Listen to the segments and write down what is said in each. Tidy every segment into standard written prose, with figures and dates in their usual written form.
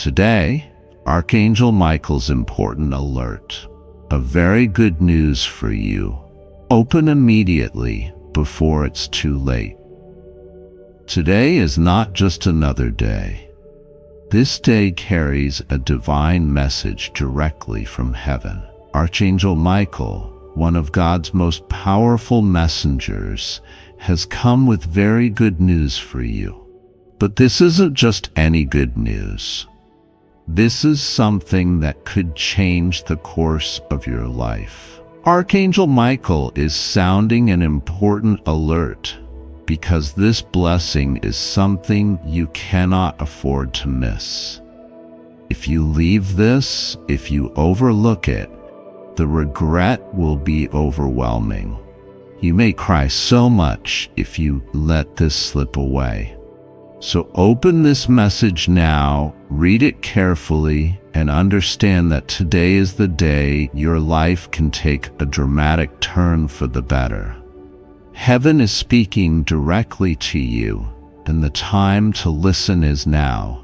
Today, Archangel Michael's important alert. A very good news for you. Open immediately before it's too late. Today is not just another day. This day carries a divine message directly from heaven. Archangel Michael, one of God's most powerful messengers, has come with very good news for you. But this isn't just any good news. This is something that could change the course of your life. Archangel Michael is sounding an important alert because this blessing is something you cannot afford to miss. If you leave this, if you overlook it, the regret will be overwhelming. You may cry so much if you let this slip away. So open this message now, read it carefully, and understand that today is the day your life can take a dramatic turn for the better. Heaven is speaking directly to you, and the time to listen is now.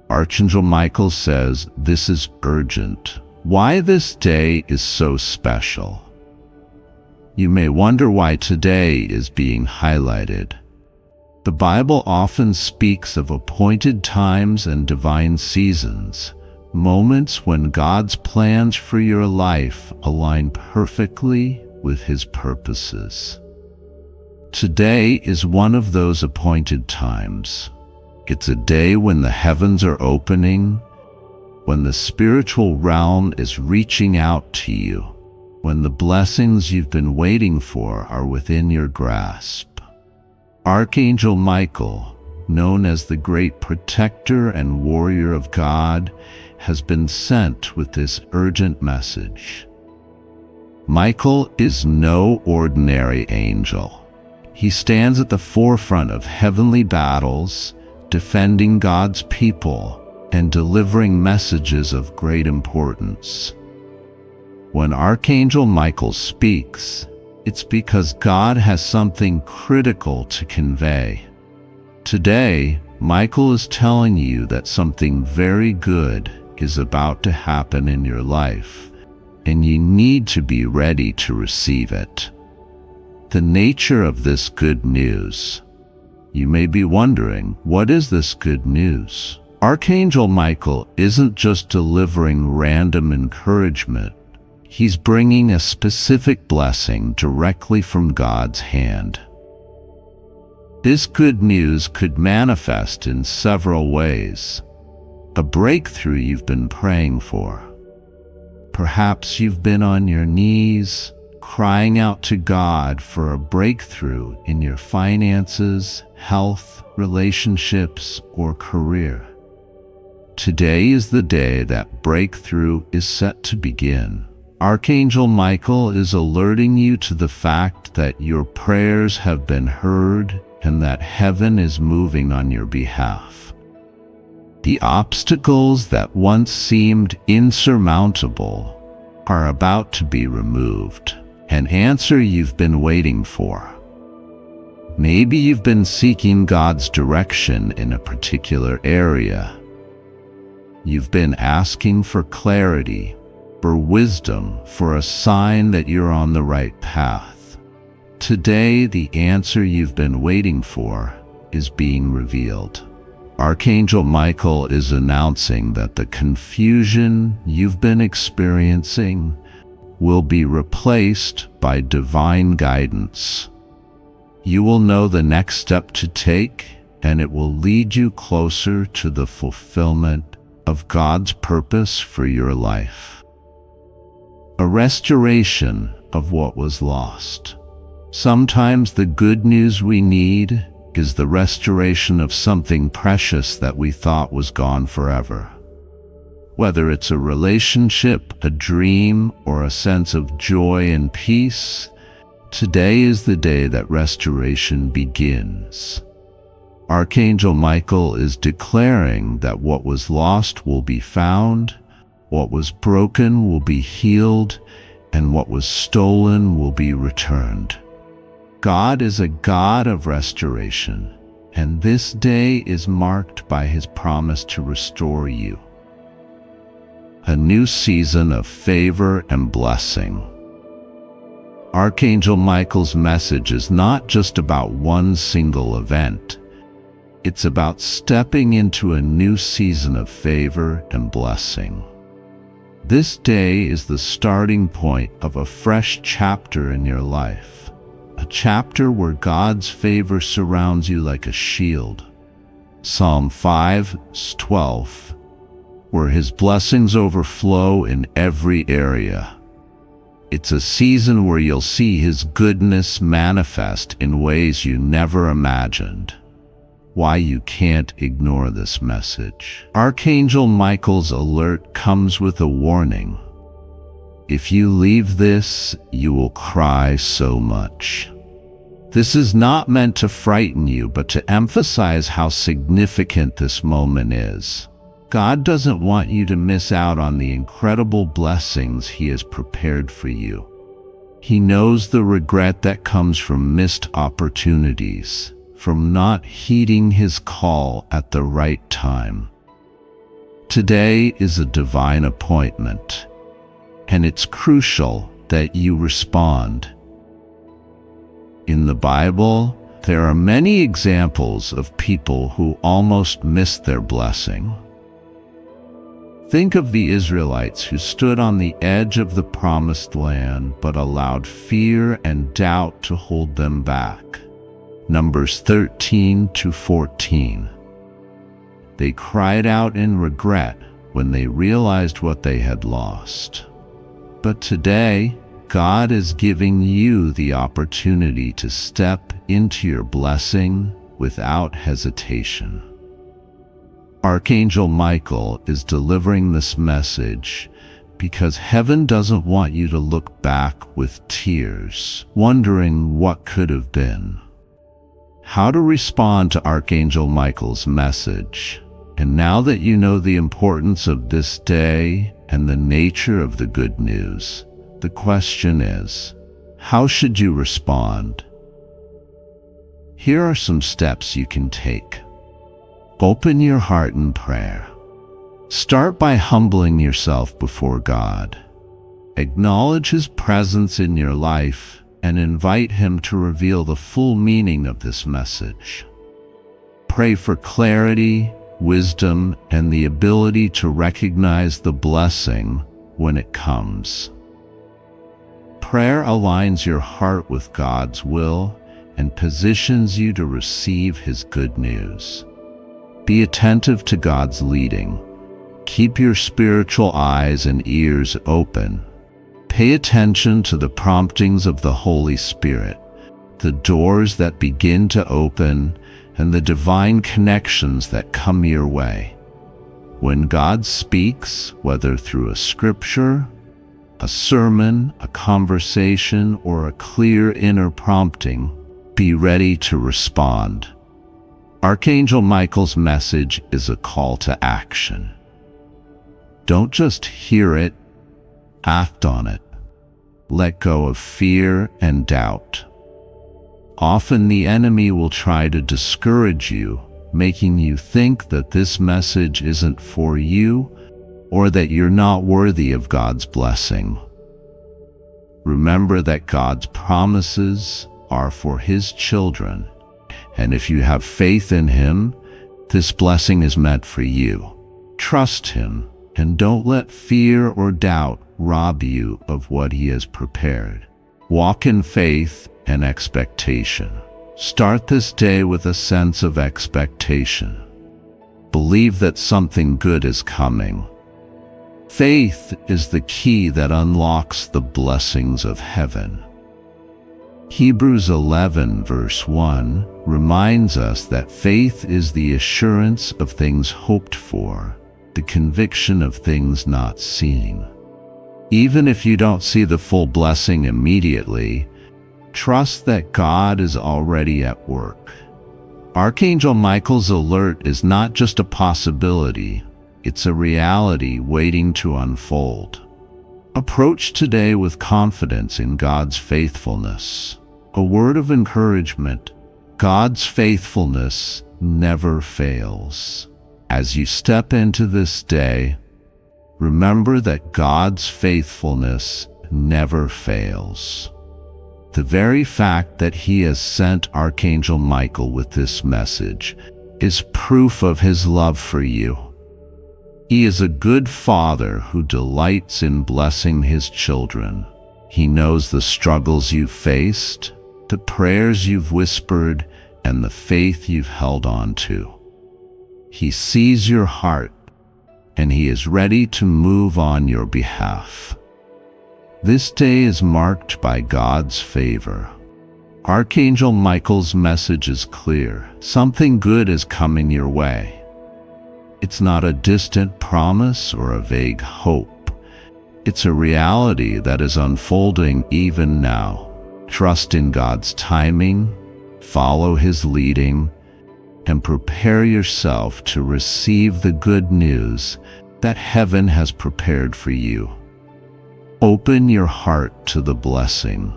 Archangel Michael says this is urgent. Why this day is so special? You may wonder why today is being highlighted. The Bible often speaks of appointed times and divine seasons, moments when God's plans for your life align perfectly with His purposes. Today is one of those appointed times. It's a day when the heavens are opening, when the spiritual realm is reaching out to you, when the blessings you've been waiting for are within your grasp. Archangel Michael, known as the great protector and warrior of God, has been sent with this urgent message. Michael is no ordinary angel. He stands at the forefront of heavenly battles, defending God's people and delivering messages of great importance. When Archangel Michael speaks, it's because God has something critical to convey. Today, Michael is telling you that something very good is about to happen in your life, and you need to be ready to receive it. The nature of this good news. You may be wondering, what is this good news? Archangel Michael isn't just delivering random encouragement. He's bringing a specific blessing directly from God's hand. This good news could manifest in several ways. A breakthrough you've been praying for. Perhaps you've been on your knees, crying out to God for a breakthrough in your finances, health, relationships, or career. Today is the day that breakthrough is set to begin. Archangel Michael is alerting you to the fact that your prayers have been heard and that heaven is moving on your behalf. The obstacles that once seemed insurmountable are about to be removed. An answer you've been waiting for. Maybe you've been seeking God's direction in a particular area. You've been asking for clarity, for wisdom, for a sign that you're on the right path. Today, the answer you've been waiting for is being revealed. Archangel Michael is announcing that the confusion you've been experiencing will be replaced by divine guidance. You will know the next step to take, and it will lead you closer to the fulfillment of God's purpose for your life. A restoration of what was lost. Sometimes the good news we need is the restoration of something precious that we thought was gone forever. Whether it's a relationship, a dream, or a sense of joy and peace, today is the day that restoration begins. Archangel Michael is declaring that what was lost will be found, what was broken will be healed, and what was stolen will be returned. God is a God of restoration, and this day is marked by his promise to restore you. A new season of favor and blessing. Archangel Michael's message is not just about one single event. It's about stepping into a new season of favor and blessing. This day is the starting point of a fresh chapter in your life, a chapter where God's favor surrounds you like a shield. Psalm 5:12, where his blessings overflow in every area. It's a season where you'll see his goodness manifest in ways you never imagined. Why you can't ignore this message. Archangel Michael's alert comes with a warning. If you leave this, you will cry so much. This is not meant to frighten you, but to emphasize how significant this moment is. God doesn't want you to miss out on the incredible blessings he has prepared for you. He knows the regret that comes from missed opportunities, from not heeding his call at the right time. Today is a divine appointment, and it's crucial that you respond. In the Bible, there are many examples of people who almost missed their blessing. Think of the Israelites who stood on the edge of the promised land but allowed fear and doubt to hold them back. Numbers 13-14. They cried out in regret when they realized what they had lost. But today, God is giving you the opportunity to step into your blessing without hesitation. Archangel Michael is delivering this message because heaven doesn't want you to look back with tears, wondering what could have been. How to respond to Archangel Michael's message. And now that you know the importance of this day and the nature of the good news, the question is, how should you respond? Here are some steps you can take. Open your heart in prayer. Start by humbling yourself before God. Acknowledge his presence in your life and invite him to reveal the full meaning of this message. Pray for clarity, wisdom, and the ability to recognize the blessing when it comes. Prayer aligns your heart with God's will and positions you to receive his good news. Be attentive to God's leading. Keep your spiritual eyes and ears open. Pay attention to the promptings of the Holy Spirit, the doors that begin to open, and the divine connections that come your way. When God speaks, whether through a scripture, a sermon, a conversation, or a clear inner prompting, be ready to respond. Archangel Michael's message is a call to action. Don't just hear it, act on it. Let go of fear and doubt. Often the enemy will try to discourage you, making you think that this message isn't for you or that you're not worthy of God's blessing. Remember that God's promises are for his children, and if you have faith in him, this blessing is meant for you. Trust him, and don't let fear or doubt rob you of what he has prepared. Walk in faith and expectation. Start this day with a sense of expectation. Believe that something good is coming. Faith is the key that unlocks the blessings of heaven. Hebrews 11 verse 1 reminds us that faith is the assurance of things hoped for, the conviction of things not seen. Even if you don't see the full blessing immediately, trust that God is already at work. Archangel Michael's alert is not just a possibility, it's a reality waiting to unfold. Approach today with confidence in God's faithfulness. A word of encouragement: God's faithfulness never fails. As you step into this day, remember that God's faithfulness never fails. The very fact that He has sent Archangel Michael with this message is proof of His love for you. He is a good Father who delights in blessing His children. He knows the struggles you've faced, the prayers you've whispered, and the faith you've held on to. He sees your heart, and He is ready to move on your behalf. This day is marked by God's favor. Archangel Michael's message is clear. Something good is coming your way. It's not a distant promise or a vague hope. It's a reality that is unfolding even now. Trust in God's timing, follow His leading, and prepare yourself to receive the good news that heaven has prepared for you. Open your heart to the blessing.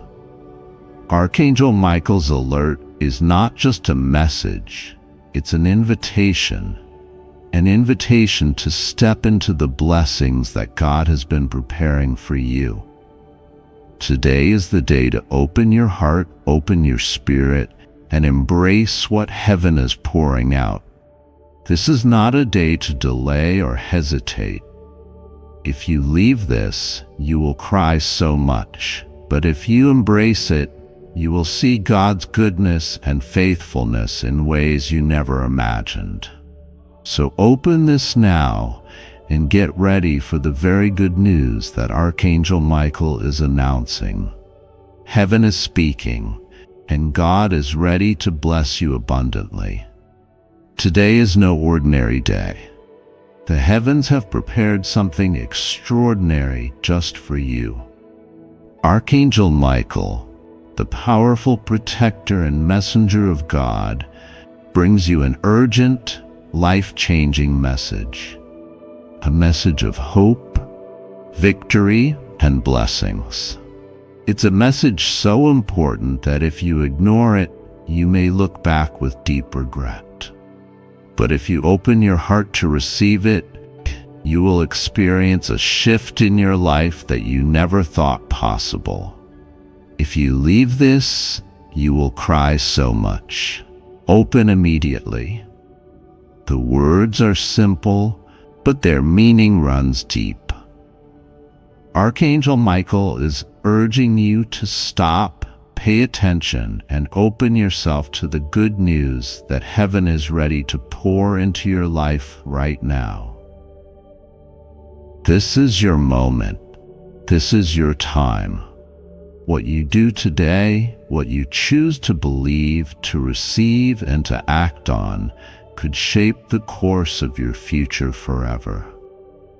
Archangel Michael's alert is not just a message, it's an invitation to step into the blessings that God has been preparing for you. Today is the day to open your heart, open your spirit, and embrace what heaven is pouring out. This is not a day to delay or hesitate. If you leave this, you will cry so much. But if you embrace it, you will see God's goodness and faithfulness in ways you never imagined. So open this now and get ready for the very good news that Archangel Michael is announcing. Heaven is speaking, and God is ready to bless you abundantly. Today is no ordinary day. The heavens have prepared something extraordinary just for you. Archangel Michael, the powerful protector and messenger of God, brings you an urgent, life-changing message. A message of hope, victory, and blessings. It's a message so important that if you ignore it, you may look back with deep regret. But if you open your heart to receive it, you will experience a shift in your life that you never thought possible. If you leave this, you will cry so much. Open immediately. The words are simple, but their meaning runs deep. Archangel Michael is urging you to stop, pay attention, and open yourself to the good news that heaven is ready to pour into your life right now. This is your moment. This is your time. What you do today, what you choose to believe, to receive, and to act on could shape the course of your future forever.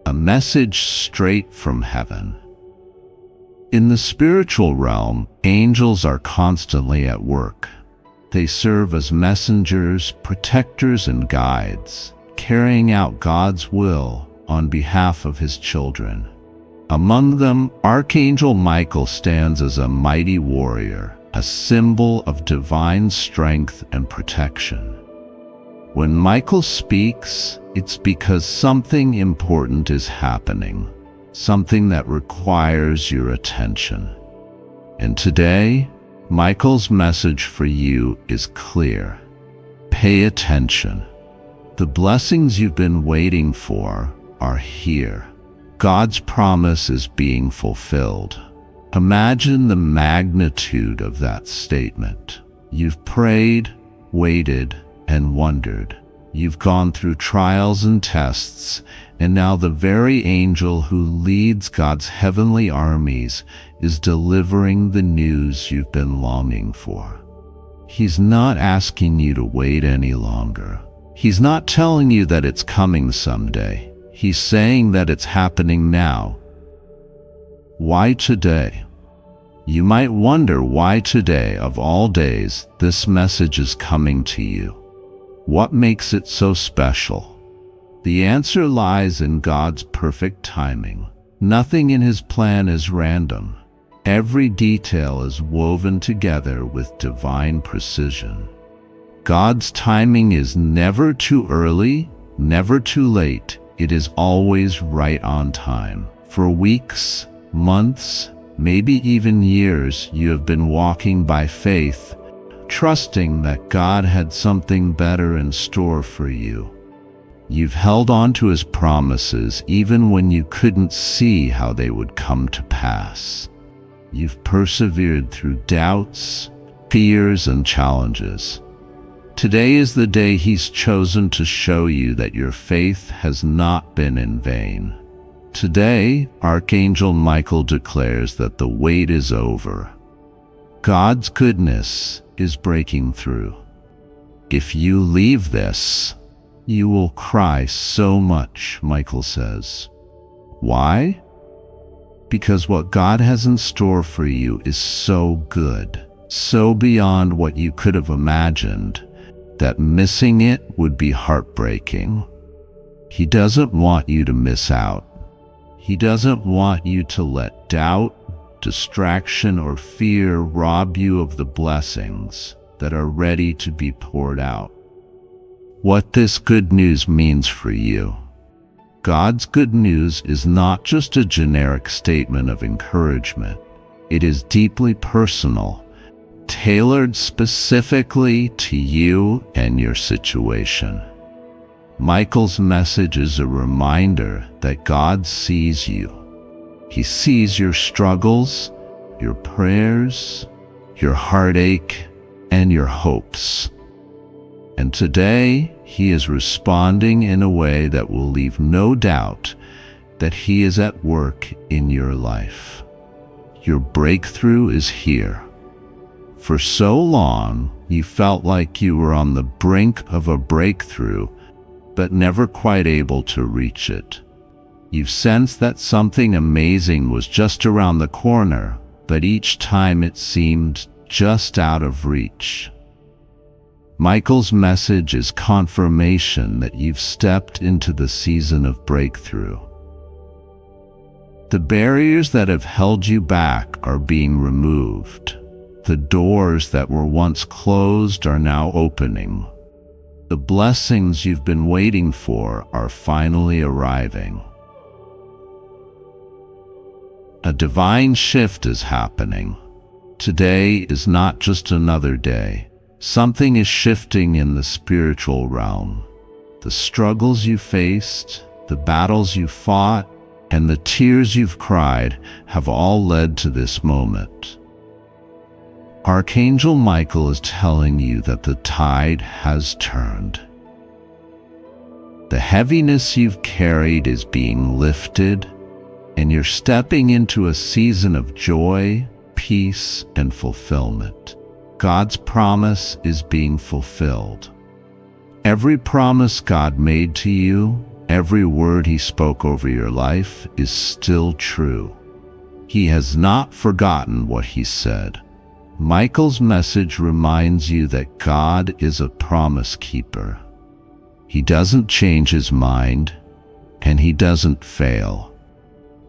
A message straight from heaven. In the spiritual realm, angels are constantly at work. They serve as messengers, protectors, and guides, carrying out God's will on behalf of His children. Among them, Archangel Michael stands as a mighty warrior, a symbol of divine strength and protection. When Michael speaks, it's because something important is happening. Something that requires your attention. And today, Michael's message for you is clear. Pay attention. The blessings you've been waiting for are here. God's promise is being fulfilled. Imagine the magnitude of that statement. You've prayed, waited, and wondered. You've gone through trials and tests, and now the very angel who leads God's heavenly armies is delivering the news you've been longing for. He's not asking you to wait any longer. He's not telling you that it's coming someday. He's saying that it's happening now. Why today? You might wonder why today, of all days, this message is coming to you. What makes it so special? The answer lies in God's perfect timing. Nothing in His plan is random. Every detail is woven together with divine precision. God's timing is never too early, never too late. It is always right on time. For weeks, months, maybe even years, you have been walking by faith, trusting that God had something better in store for you. You've held on to His promises even when you couldn't see how they would come to pass. You've persevered through doubts, fears, and challenges. Today is the day He's chosen to show you that your faith has not been in vain. Today, Archangel Michael declares that the wait is over. God's goodness is breaking through. If you leave this, you will cry so much, Michael says. Why? Because what God has in store for you is so good, so beyond what you could have imagined, that missing it would be heartbreaking. He doesn't want you to miss out. He doesn't want you to let doubt, distraction, or fear rob you of the blessings that are ready to be poured out. What this good news means for you. God's good news is not just a generic statement of encouragement. It is deeply personal, tailored specifically to you and your situation. Michael's message is a reminder that God sees you. He sees your struggles, your prayers, your heartache, and your hopes. And today, He is responding in a way that will leave no doubt that He is at work in your life. Your breakthrough is here. For so long, you felt like you were on the brink of a breakthrough, but never quite able to reach it. You've sensed that something amazing was just around the corner, but each time it seemed just out of reach. Michael's message is confirmation that you've stepped into the season of breakthrough. The barriers that have held you back are being removed. The doors that were once closed are now opening. The blessings you've been waiting for are finally arriving. A divine shift is happening. Today is not just another day. Something is shifting in the spiritual realm. The struggles you faced, the battles you fought, and the tears you've cried have all led to this moment. Archangel Michael is telling you that the tide has turned. The heaviness you've carried is being lifted, and you're stepping into a season of joy, peace, and fulfillment. God's promise is being fulfilled. Every promise God made to you, every word He spoke over your life is still true. He has not forgotten what He said. Michael's message reminds you that God is a promise keeper. He doesn't change His mind, and He doesn't fail.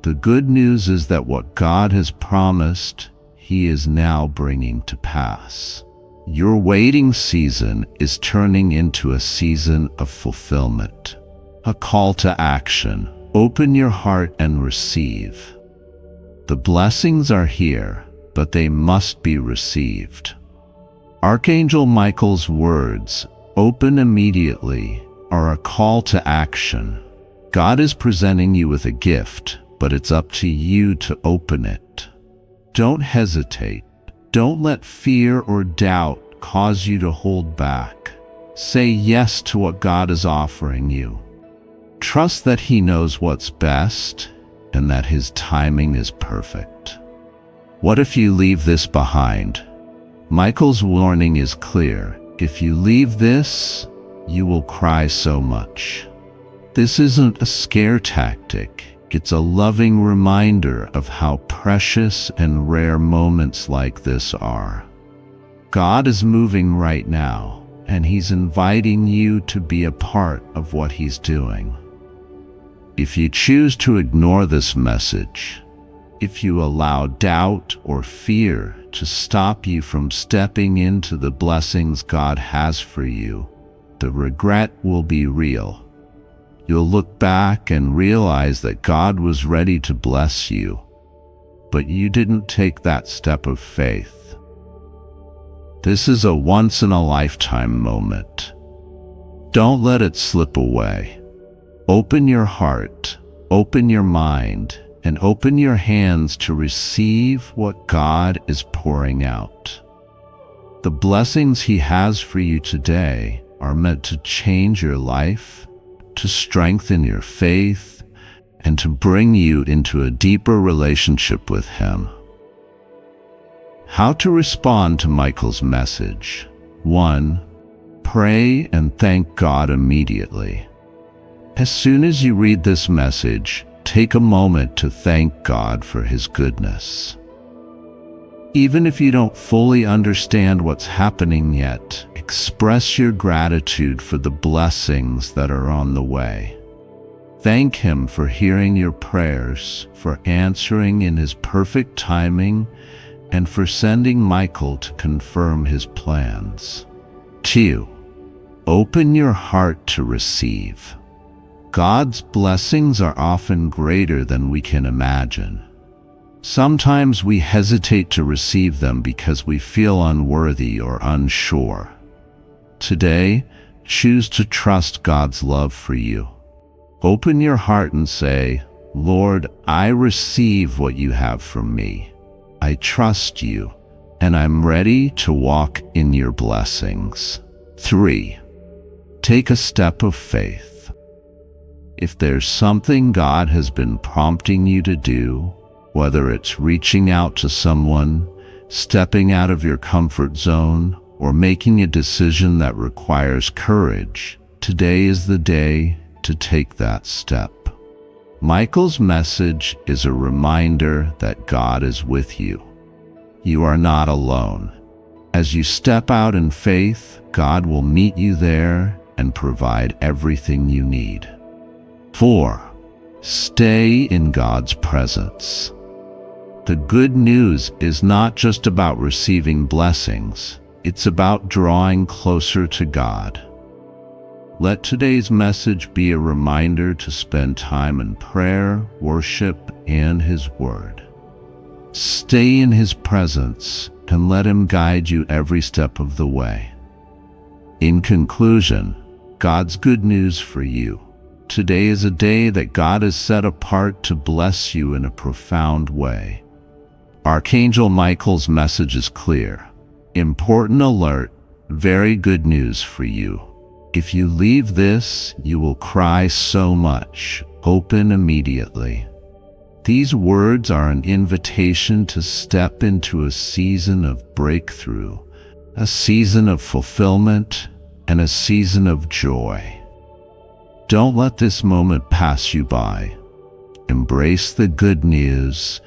The good news is that what God has promised, He is now bringing to pass. Your waiting season is turning into a season of fulfillment, a call to action. Open your heart and receive. The blessings are here, but they must be received. Archangel Michael's words, "Open immediately," are a call to action. God is presenting you with a gift, but it's up to you to open it. Don't hesitate. Don't let fear or doubt cause you to hold back. Say yes to what God is offering you. Trust that He knows what's best and that His timing is perfect. What if you leave this behind? Michael's warning is clear. If you leave this, you will cry so much. This isn't a scare tactic. It's a loving reminder of how precious and rare moments like this are. God is moving right now, and He's inviting you to be a part of what He's doing. If you choose to ignore this message, If you allow doubt or fear to stop you from stepping into the blessings God has for you, the regret will be real. You'll look back and realize that God was ready to bless you, but you didn't take that step of faith. This is a once-in-a-lifetime moment. Don't let it slip away. Open your heart, open your mind, and open your hands to receive what God is pouring out. The blessings He has for you today are meant to change your life, to strengthen your faith, and to bring you into a deeper relationship with Him. How to respond to Michael's message. 1. Pray and thank God immediately. As soon as you read this message, take a moment to thank God for His goodness. Even if you don't fully understand what's happening yet, express your gratitude for the blessings that are on the way. Thank Him for hearing your prayers, for answering in His perfect timing, and for sending Michael to confirm His plans. 2. Open your heart to receive. God's blessings are often greater than we can imagine. Sometimes we hesitate to receive them because we feel unworthy or unsure. Today, choose to trust God's love for you. Open your heart and say, Lord, I receive what you have for me. I trust you, and I'm ready to walk in your blessings. 3. Take a step of faith. If there's something God has been prompting you to do, whether it's reaching out to someone, stepping out of your comfort zone, or making a decision that requires courage, today is the day to take that step. Michael's message is a reminder that God is with you. You are not alone. As you step out in faith, God will meet you there and provide everything you need. 4. Stay in God's presence. The good news is not just about receiving blessings, it's about drawing closer to God. Let today's message be a reminder to spend time in prayer, worship, and His Word. Stay in His presence and let Him guide you every step of the way. In conclusion, God's good news for you. Today is a day that God has set apart to bless you in a profound way. Archangel Michael's message is clear. Important alert, very good news for you. If you leave this, you will cry so much. Open immediately. These words are an invitation to step into a season of breakthrough, a season of fulfillment, and a season of joy. Don't let this moment pass you by. Embrace the good news,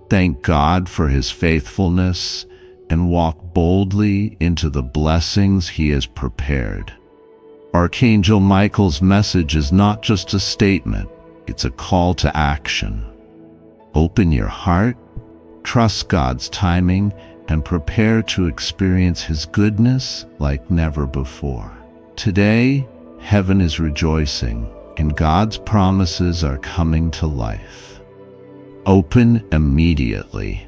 thank God for His faithfulness, and walk boldly into the blessings He has prepared. Archangel Michael's message is not just a statement, it's a call to action. Open your heart, trust God's timing, and prepare to experience His goodness like never before. Today, heaven is rejoicing, and God's promises are coming to life. Open immediately.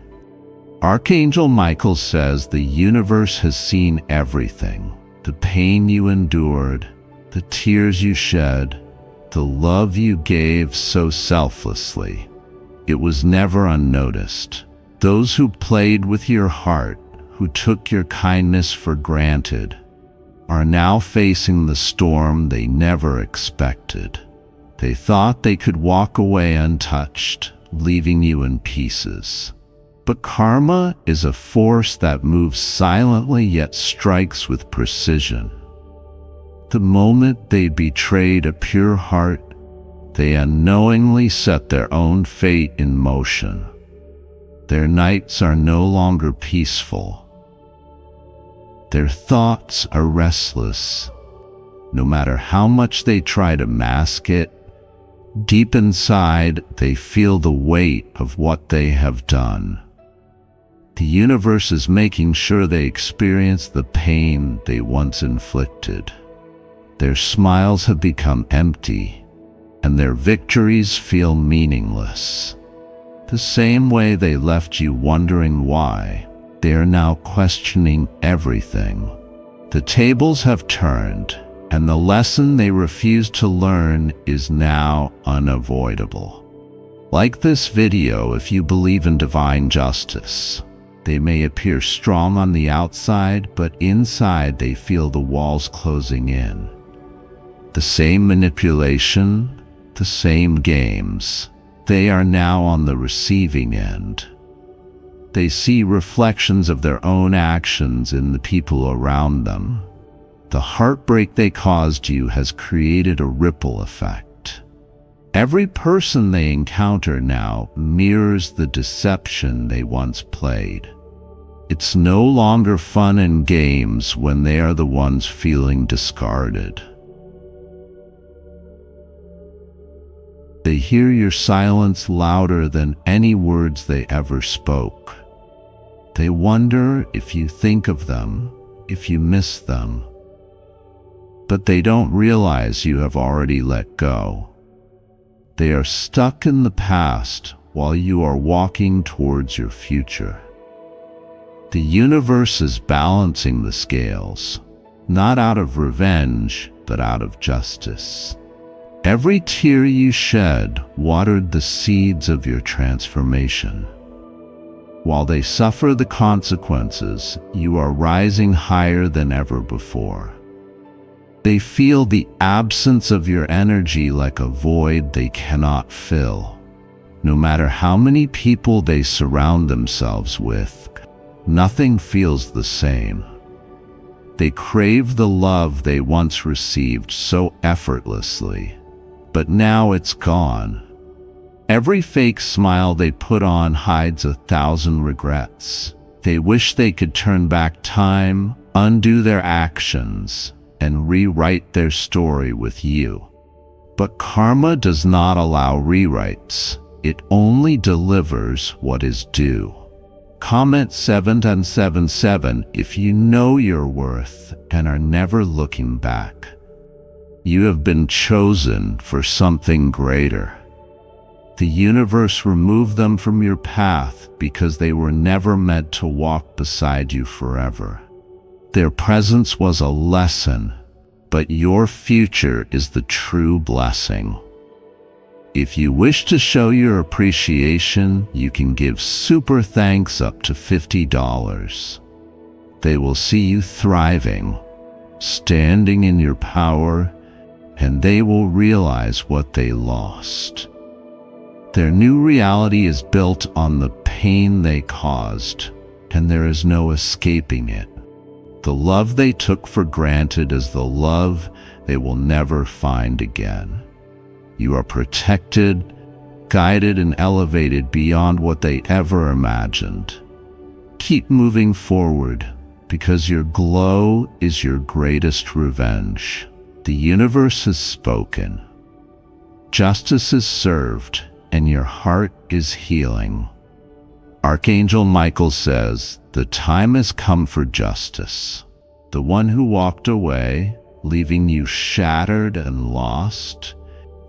Archangel Michael says the universe has seen everything. The pain you endured, the tears you shed, the love you gave so selflessly. It was never unnoticed. Those who played with your heart, who took your kindness for granted, are now facing the storm they never expected. They thought they could walk away untouched, leaving you in pieces. But karma is a force that moves silently yet strikes with precision. The moment they betrayed a pure heart, they unknowingly set their own fate in motion. Their nights are no longer peaceful. Their thoughts are restless. No matter how much they try to mask it, Deep inside, they feel the weight of what they have done. The universe is making sure they experience the pain they once inflicted. Their smiles have become empty, and their victories feel meaningless. The same way they left you wondering why, they are now questioning everything. The tables have turned, and the lesson they refused to learn is now unavoidable. Like this video, if you believe in divine justice, they may appear strong on the outside, but inside they feel the walls closing in. The same manipulation, the same games. They are now on the receiving end. They see reflections of their own actions in the people around them. The heartbreak they caused you has created a ripple effect. Every person they encounter now mirrors the deception they once played. It's no longer fun and games when they are the ones feeling discarded. They hear your silence louder than any words they ever spoke. They wonder if you think of them, if you miss them. But they don't realize you have already let go. They are stuck in the past while you are walking towards your future. The universe is balancing the scales, not out of revenge, but out of justice. Every tear you shed watered the seeds of your transformation. While they suffer the consequences, you are rising higher than ever before. They feel the absence of your energy like a void they cannot fill. No matter how many people they surround themselves with, nothing feels the same. They crave the love they once received so effortlessly, but now it's gone. Every fake smile they put on hides 1,000 regrets. They wish they could turn back time, undo their actions, and rewrite their story with you. But karma does not allow rewrites. It only delivers what is due. Comment 777 if you know your worth and are never looking back. You have been chosen for something greater. The universe removed them from your path because they were never meant to walk beside you forever. Their presence was a lesson, but your future is the true blessing. If you wish to show your appreciation, you can give super thanks up to $50. They will see you thriving, standing in your power, and they will realize what they lost. Their new reality is built on the pain they caused, and there is no escaping it. The love they took for granted is the love they will never find again. You are protected, guided, and elevated beyond what they ever imagined. Keep moving forward, because your glow is your greatest revenge. The universe has spoken. Justice is served, and your heart is healing. Archangel Michael says, the time has come for justice. The one who walked away, leaving you shattered and lost,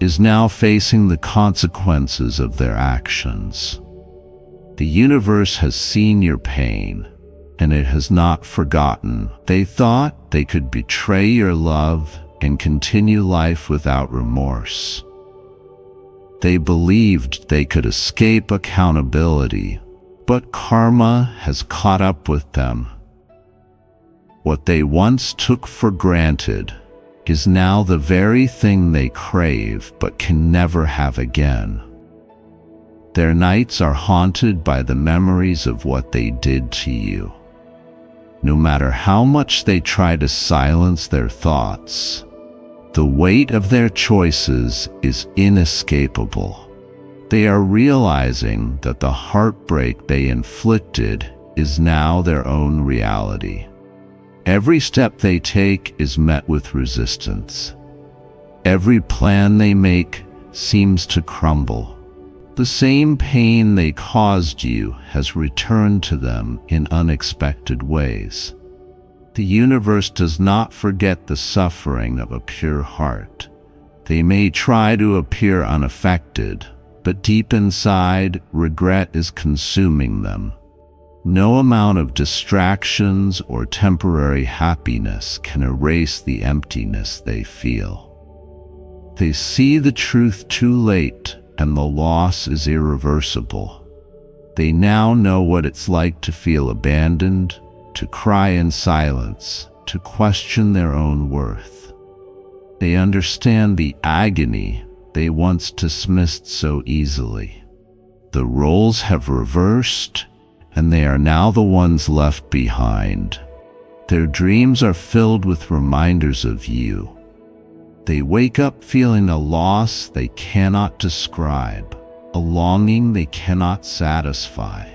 is now facing the consequences of their actions. The universe has seen your pain, and it has not forgotten. They thought they could betray your love and continue life without remorse. They believed they could escape accountability, but karma has caught up with them. What they once took for granted is now the very thing they crave but can never have again. Their nights are haunted by the memories of what they did to you. No matter how much they try to silence their thoughts, the weight of their choices is inescapable. They are realizing that the heartbreak they inflicted is now their own reality. Every step they take is met with resistance. Every plan they make seems to crumble. The same pain they caused you has returned to them in unexpected ways. The universe does not forget the suffering of a pure heart. They may try to appear unaffected, but deep inside, regret is consuming them. No amount of distractions or temporary happiness can erase the emptiness they feel. They see the truth too late, and the loss is irreversible. They now know what it's like to feel abandoned, to cry in silence, to question their own worth. They understand the agony they once dismissed so easily. The roles have reversed, and they are now the ones left behind. Their dreams are filled with reminders of you. They wake up feeling a loss they cannot describe, a longing they cannot satisfy.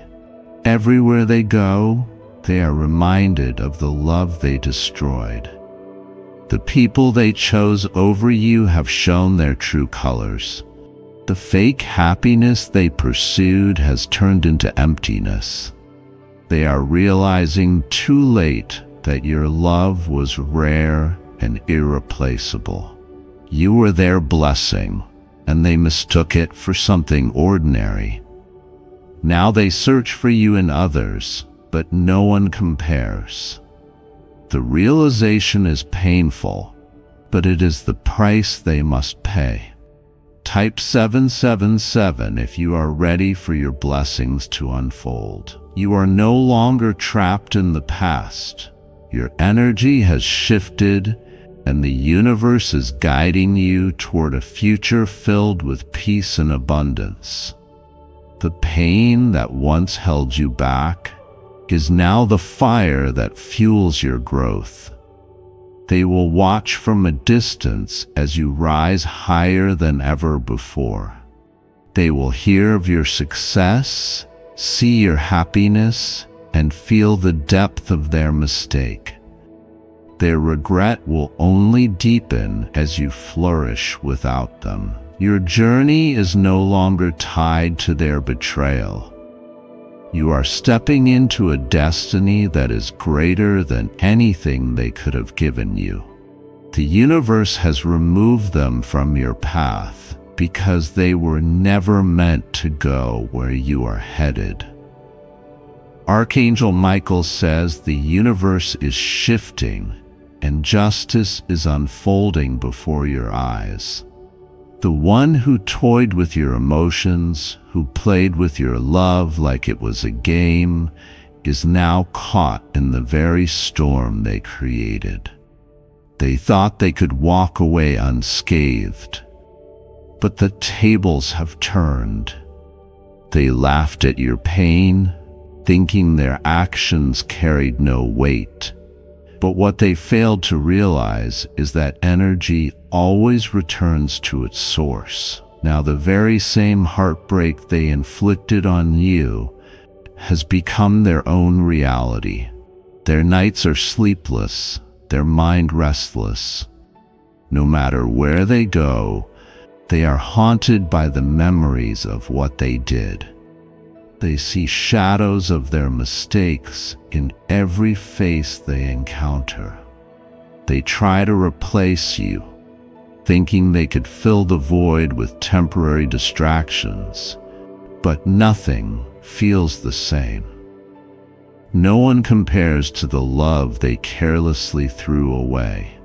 Everywhere they go, they are reminded of the love they destroyed. The people they chose over you have shown their true colors. The fake happiness they pursued has turned into emptiness. They are realizing too late that your love was rare and irreplaceable. You were their blessing, and they mistook it for something ordinary. Now they search for you in others, but no one compares. The realization is painful, but it is the price they must pay. Type 777 if you are ready for your blessings to unfold. You are no longer trapped in the past. Your energy has shifted, and the universe is guiding you toward a future filled with peace and abundance. The pain that once held you back is now the fire that fuels your growth. They will watch from a distance as you rise higher than ever before. They will hear of your success, see your happiness, and feel the depth of their mistake. Their regret will only deepen as you flourish without them. Your journey is no longer tied to their betrayal. You are stepping into a destiny that is greater than anything they could have given you. The universe has removed them from your path because they were never meant to go where you are headed. Archangel Michael says the universe is shifting and justice is unfolding before your eyes. The one who toyed with your emotions, who played with your love like it was a game, is now caught in the very storm they created. They thought they could walk away unscathed, but the tables have turned. They laughed at your pain, thinking their actions carried no weight. But what they failed to realize is that energy always returns to its source. Now the very same heartbreak they inflicted on you has become their own reality. Their nights are sleepless, their mind restless. No matter where they go, they are haunted by the memories of what they did. They see shadows of their mistakes in every face they encounter. They try to replace you, thinking they could fill the void with temporary distractions, but nothing feels the same. No one compares to the love they carelessly threw away.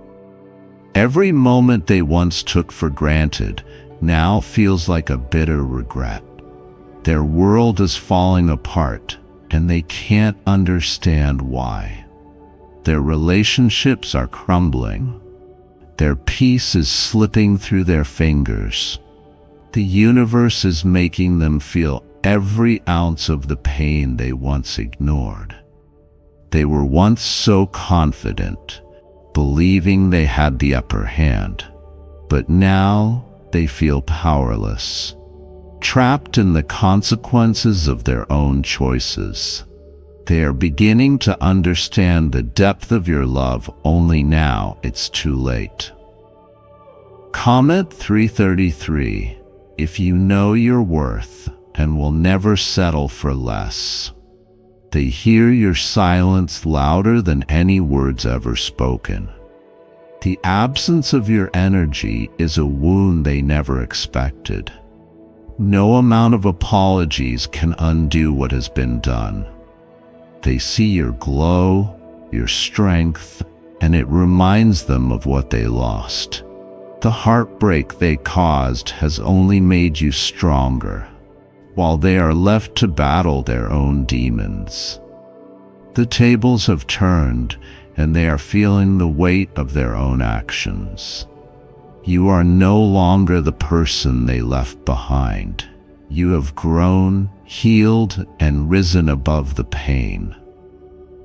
Every moment they once took for granted now feels like a bitter regret. Their world is falling apart, and they can't understand why. Their relationships are crumbling. Their peace is slipping through their fingers. The universe is making them feel every ounce of the pain they once ignored. They were once so confident, believing they had the upper hand, but now they feel powerless, trapped in the consequences of their own choices. They are beginning to understand the depth of your love, only now it's too late. Comment 333. if you know your worth and will never settle for less. They hear your silence louder than any words ever spoken. The absence of your energy is a wound they never expected. No amount of apologies can undo what has been done. They see your glow, your strength, and it reminds them of what they lost. The heartbreak they caused has only made you stronger, while they are left to battle their own demons. The tables have turned, and they are feeling the weight of their own actions. You are no longer the person they left behind. You have grown, healed, and risen above the pain.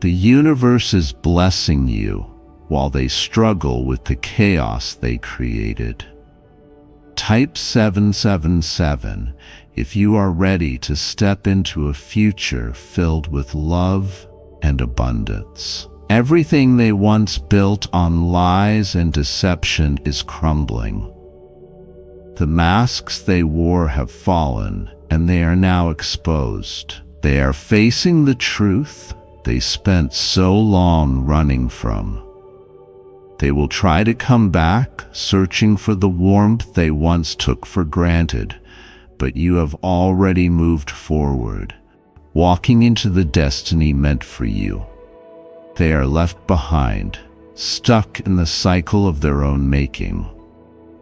The universe is blessing you while they struggle with the chaos they created. Type 777 if you are ready to step into a future filled with love and abundance. Everything they once built on lies and deception is crumbling. The masks they wore have fallen, and they are now exposed. They are facing the truth they spent so long running from. They will try to come back, searching for the warmth they once took for granted, but you have already moved forward, walking into the destiny meant for you. They are left behind, stuck in the cycle of their own making.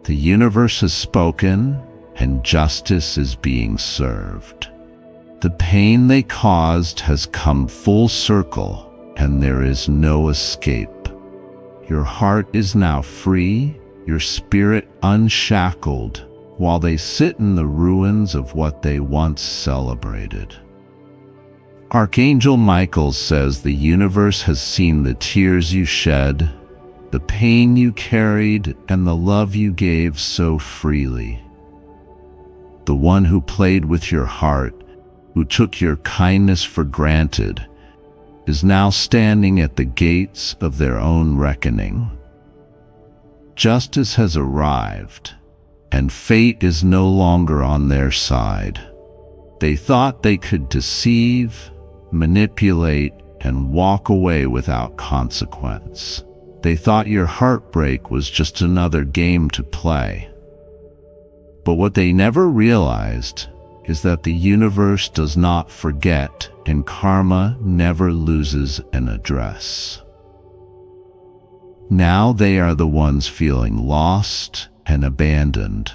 The universe has spoken, and justice is being served. The pain they caused has come full circle, and there is no escape. Your heart is now free, your spirit unshackled, while they sit in the ruins of what they once celebrated. Archangel Michael says the universe has seen the tears you shed, the pain you carried, and the love you gave so freely. The one who played with your heart, who took your kindness for granted, is now standing at the gates of their own reckoning. Justice has arrived, and fate is no longer on their side. They thought they could deceive, manipulate, and walk away without consequence. They thought your heartbreak was just another game to play. But what they never realized is that the universe does not forget, and karma never loses an address. Now they are the ones feeling lost and abandoned.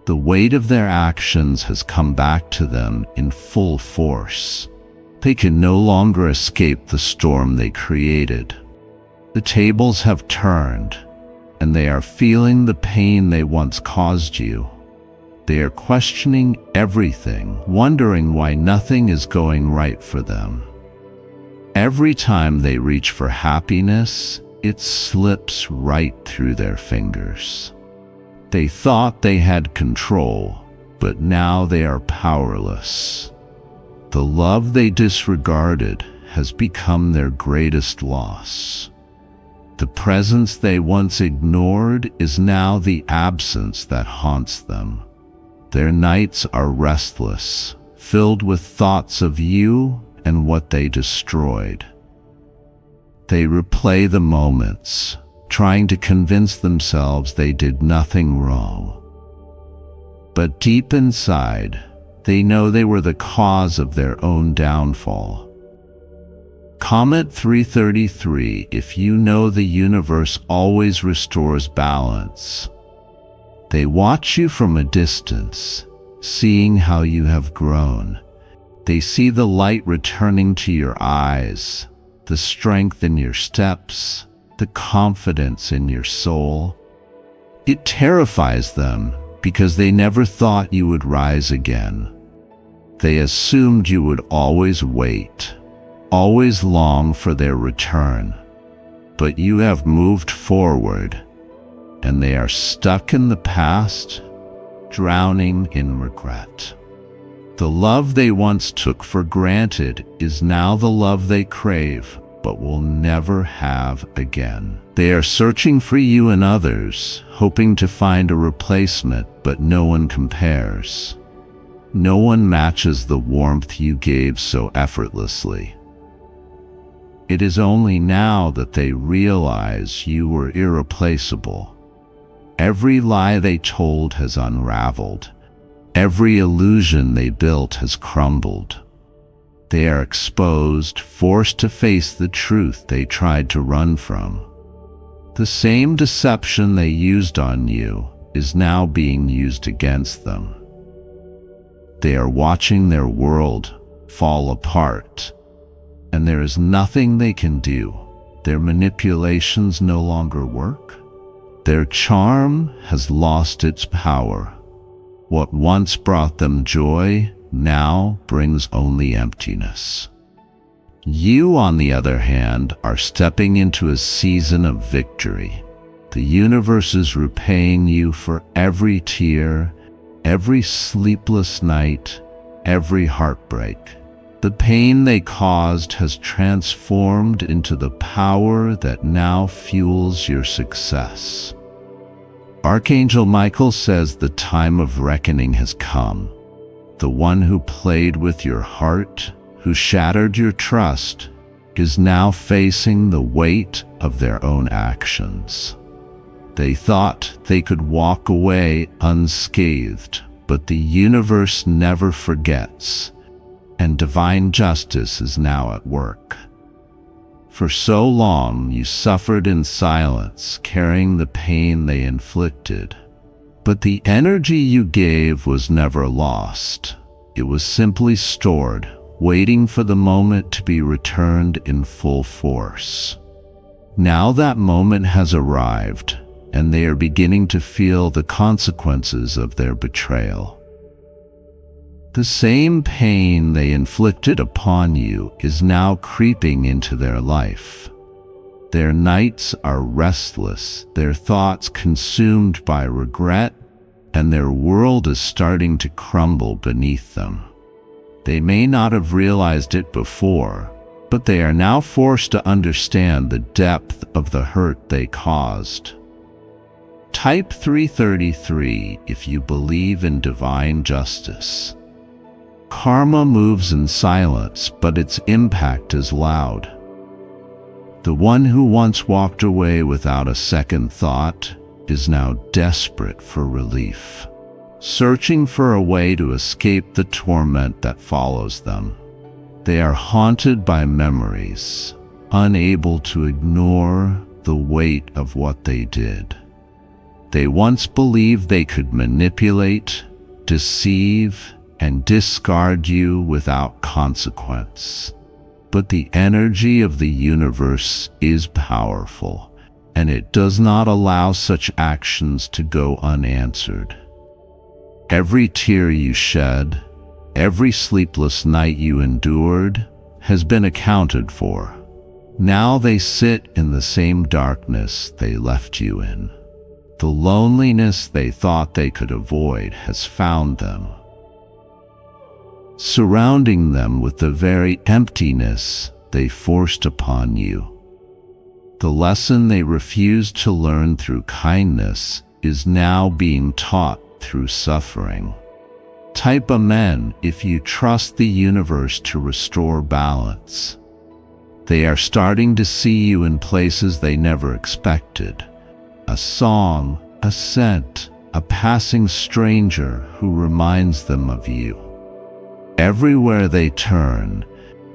The weight of their actions has come back to them in full force. They can no longer escape the storm they created. The tables have turned, and they are feeling the pain they once caused you. They are questioning everything, wondering why nothing is going right for them. Every time they reach for happiness, it slips right through their fingers. They thought they had control, but now they are powerless. The love they disregarded has become their greatest loss. The presence they once ignored is now the absence that haunts them. Their nights are restless, filled with thoughts of you and what they destroyed. They replay the moments, trying to convince themselves they did nothing wrong. But deep inside, they know they were the cause of their own downfall. Comment 333 if you know the universe always restores balance. They watch you from a distance, seeing how you have grown. They see the light returning to your eyes, the strength in your steps, the confidence in your soul. It terrifies them because they never thought you would rise again. They assumed you would always wait, always long for their return. But you have moved forward, and they are stuck in the past, drowning in regret. The love they once took for granted is now the love they crave, but will never have again. They are searching for you and others, hoping to find a replacement, but no one compares. No one matches the warmth you gave so effortlessly. It is only now that they realize you were irreplaceable. Every lie they told has unraveled. Every illusion they built has crumbled. They are exposed, forced to face the truth they tried to run from. The same deception they used on you is now being used against them. They are watching their world fall apart, and there is nothing they can do. Their manipulations no longer work. Their charm has lost its power. What once brought them joy now brings only emptiness. You, on the other hand, are stepping into a season of victory. The universe is repaying you for every tear, every sleepless night, every heartbreak. The pain they caused has transformed into the power that now fuels your success. Archangel Michael says the time of reckoning has come. The one who played with your heart, who shattered your trust, is now facing the weight of their own actions. They thought they could walk away unscathed, but the universe never forgets, and divine justice is now at work. For so long you suffered in silence, carrying the pain they inflicted. But the energy you gave was never lost. It was simply stored, waiting for the moment to be returned in full force. Now that moment has arrived, and they are beginning to feel the consequences of their betrayal. The same pain they inflicted upon you is now creeping into their life. Their nights are restless, their thoughts consumed by regret, and their world is starting to crumble beneath them. They may not have realized it before, but they are now forced to understand the depth of the hurt they caused. Type 333 if you believe in divine justice. Karma moves in silence, but its impact is loud. The one who once walked away without a second thought is now desperate for relief, searching for a way to escape the torment that follows them. They are haunted by memories, unable to ignore the weight of what they did. They once believed they could manipulate, deceive, and discard you without consequence. But the energy of the universe is powerful, and it does not allow such actions to go unanswered. Every tear you shed, every sleepless night you endured, has been accounted for. Now they sit in the same darkness they left you in. The loneliness they thought they could avoid has found them, surrounding them with the very emptiness they forced upon you. The lesson they refused to learn through kindness is now being taught through suffering. Type Amen if you trust the universe to restore balance. They are starting to see you in places they never expected. A song, a scent, a passing stranger who reminds them of you. Everywhere they turn,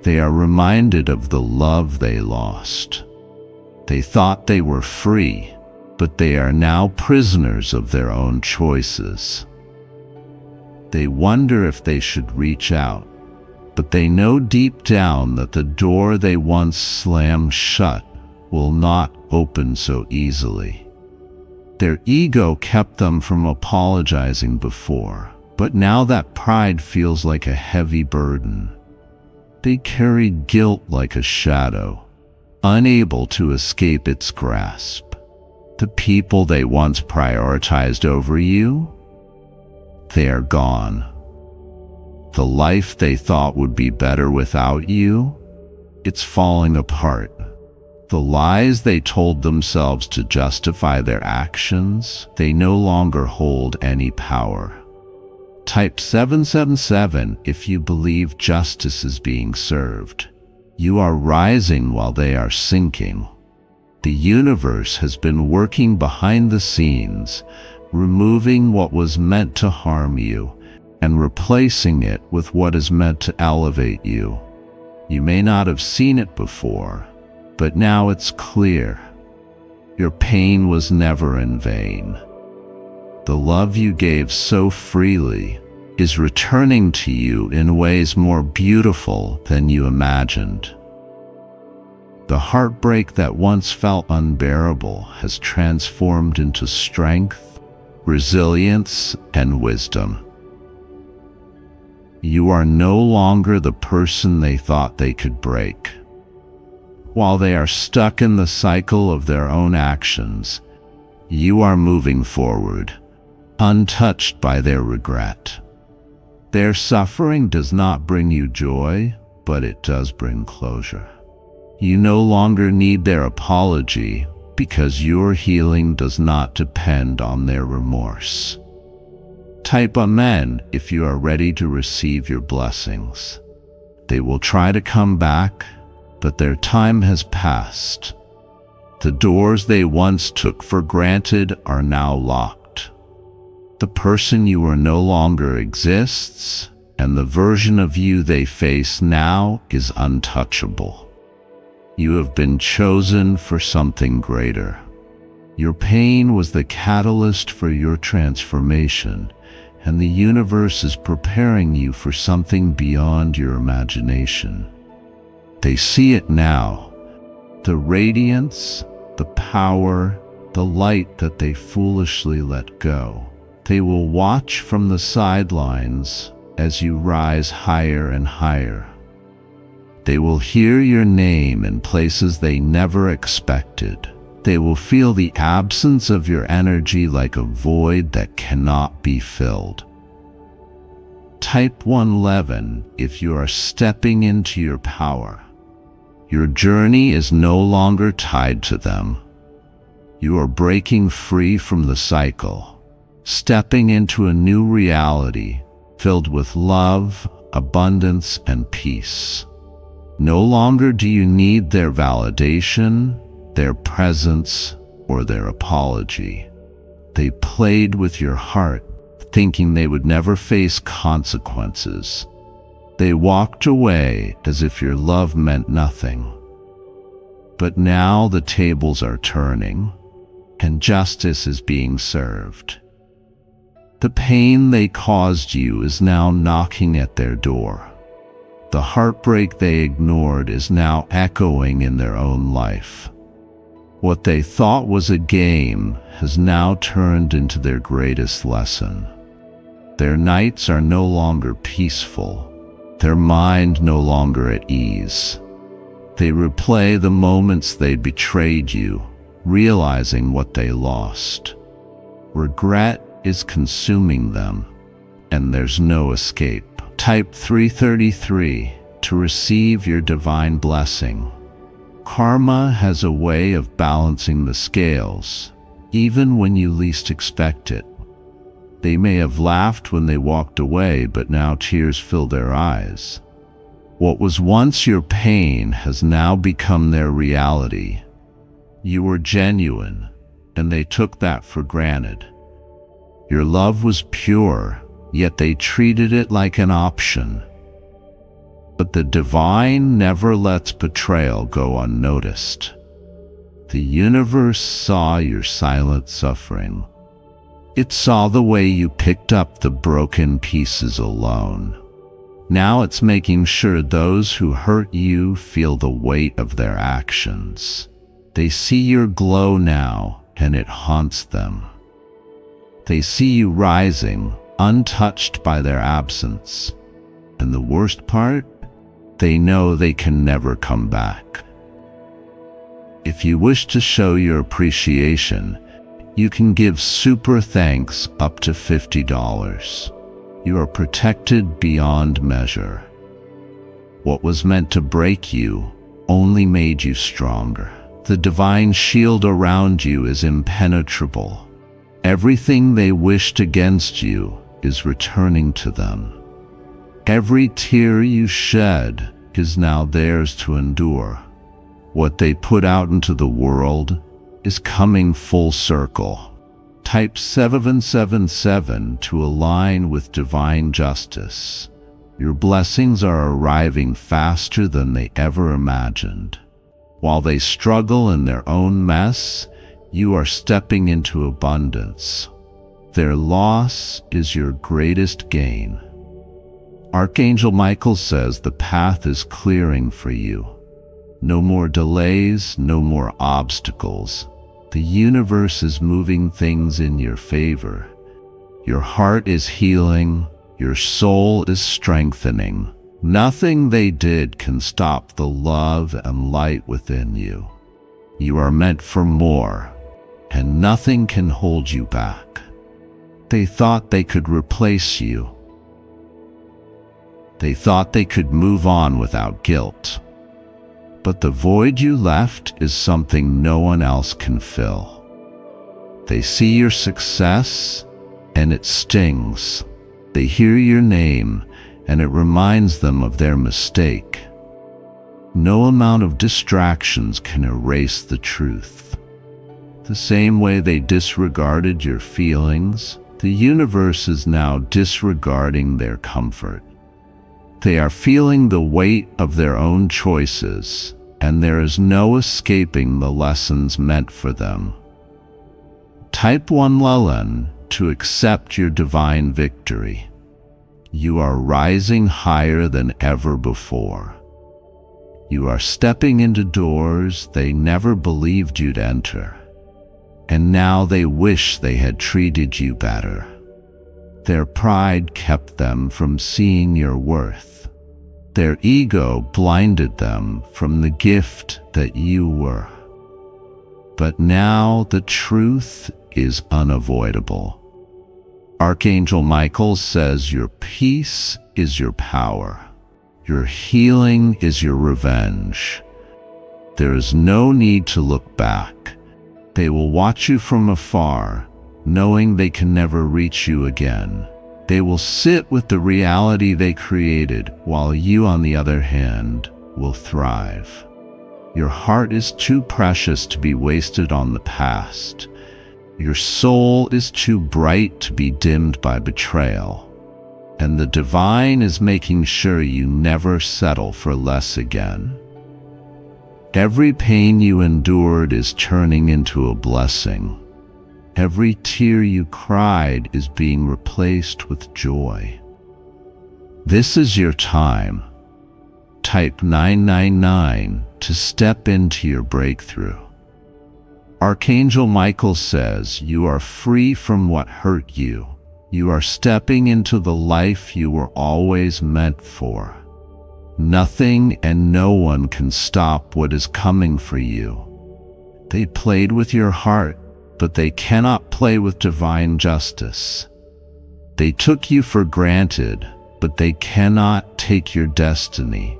they are reminded of the love they lost. They thought they were free, but they are now prisoners of their own choices. They wonder if they should reach out, but they know deep down that the door they once slammed shut will not open so easily. Their ego kept them from apologizing before, but now that pride feels like a heavy burden. They carry guilt like a shadow, unable to escape its grasp. The people they once prioritized over you, they are gone. The life they thought would be better without you, It's falling apart. The lies they told themselves to justify their actions, they no longer hold any power. Type 777 if you believe justice is being served. You are rising while they are sinking. The universe has been working behind the scenes, removing what was meant to harm you and replacing it with what is meant to elevate you. You may not have seen it before, but now it's clear. Your pain was never in vain. The love you gave so freely is returning to you in ways more beautiful than you imagined. The heartbreak that once felt unbearable has transformed into strength, resilience, and wisdom. You are no longer the person they thought they could break. While they are stuck in the cycle of their own actions, you are moving forward, untouched by their regret. Their suffering does not bring you joy, but it does bring closure. You no longer need their apology because your healing does not depend on their remorse. Type Amen if you are ready to receive your blessings. They will try to come back, but their time has passed. The doors they once took for granted are now locked. The person you are no longer exists, and the version of you they face now is untouchable. You have been chosen for something greater. Your pain was the catalyst for your transformation, and the universe is preparing you for something beyond your imagination. They see it now, the radiance, the power, the light that they foolishly let go. They will watch from the sidelines as you rise higher and higher. They will hear your name in places they never expected. They will feel the absence of your energy like a void that cannot be filled. Type 111 if you are stepping into your power. Your journey is no longer tied to them. You are breaking free from the cycle, stepping into a new reality filled with love, abundance, and peace. No longer do you need their validation, their presence, or their apology. They played with your heart, thinking they would never face consequences. They walked away as if your love meant nothing. But now the tables are turning, and justice is being served. The pain they caused you is now knocking at their door. The heartbreak they ignored is now echoing in their own life. What they thought was a game has now turned into their greatest lesson. Their nights are no longer peaceful, their mind no longer at ease. They replay the moments they betrayed you, realizing what they lost. Regret is consuming them, and there's no escape. Type 333 to receive your divine blessing. Karma has a way of balancing the scales, even when you least expect it. They may have laughed when they walked away, but now tears fill their eyes. What was once your pain has now become their reality. You were genuine, and they took that for granted. Your love was pure, yet they treated it like an option. But the divine never lets betrayal go unnoticed. The universe saw your silent suffering. It saw the way you picked up the broken pieces alone. Now it's making sure those who hurt you feel the weight of their actions. They see your glow now, and it haunts them. They see you rising, untouched by their absence. And the worst part? They know they can never come back. If you wish to show your appreciation, you can give super thanks up to $50. You are protected beyond measure. What was meant to break you only made you stronger. The divine shield around you is impenetrable. Everything they wished against you is returning to them. Every tear you shed is now theirs to endure. What they put out into the world is coming full circle. Type 777 to align with divine justice. Your blessings are arriving faster than they ever imagined. While they struggle in their own mess, you are stepping into abundance. Their loss is your greatest gain. Archangel Michael says the path is clearing for you. No more delays, no more obstacles. The universe is moving things in your favor. Your heart is healing, your soul is strengthening. Nothing they did can stop the love and light within you. You are meant for more, and nothing can hold you back. They thought they could replace you. They thought they could move on without guilt. But the void you left is something no one else can fill. They see your success, and it stings. They hear your name, and it reminds them of their mistake. No amount of distractions can erase the truth. The same way they disregarded your feelings, the universe is now disregarding their comfort. They are feeling the weight of their own choices, and there is no escaping the lessons meant for them. Type 1 Lelen to accept your divine victory. You are rising higher than ever before. You are stepping into doors they never believed you'd enter, and now they wish they had treated you better. Their pride kept them from seeing your worth. Their ego blinded them from the gift that you were. But now the truth is unavoidable. Archangel Michael says your peace is your power. Your healing is your revenge. There is no need to look back. They will watch you from afar, knowing they can never reach you again. They will sit with the reality they created, while you, on the other hand, will thrive. Your heart is too precious to be wasted on the past. Your soul is too bright to be dimmed by betrayal. And the divine is making sure you never settle for less again. Every pain you endured is turning into a blessing. Every tear you cried is being replaced with joy. This is your time. Type 999 to step into your breakthrough. Archangel Michael says you are free from what hurt you. You are stepping into the life you were always meant for. Nothing and no one can stop what is coming for you. They played with your heart, but they cannot play with divine justice. They took you for granted, but they cannot take your destiny.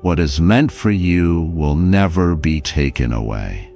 What is meant for you will never be taken away.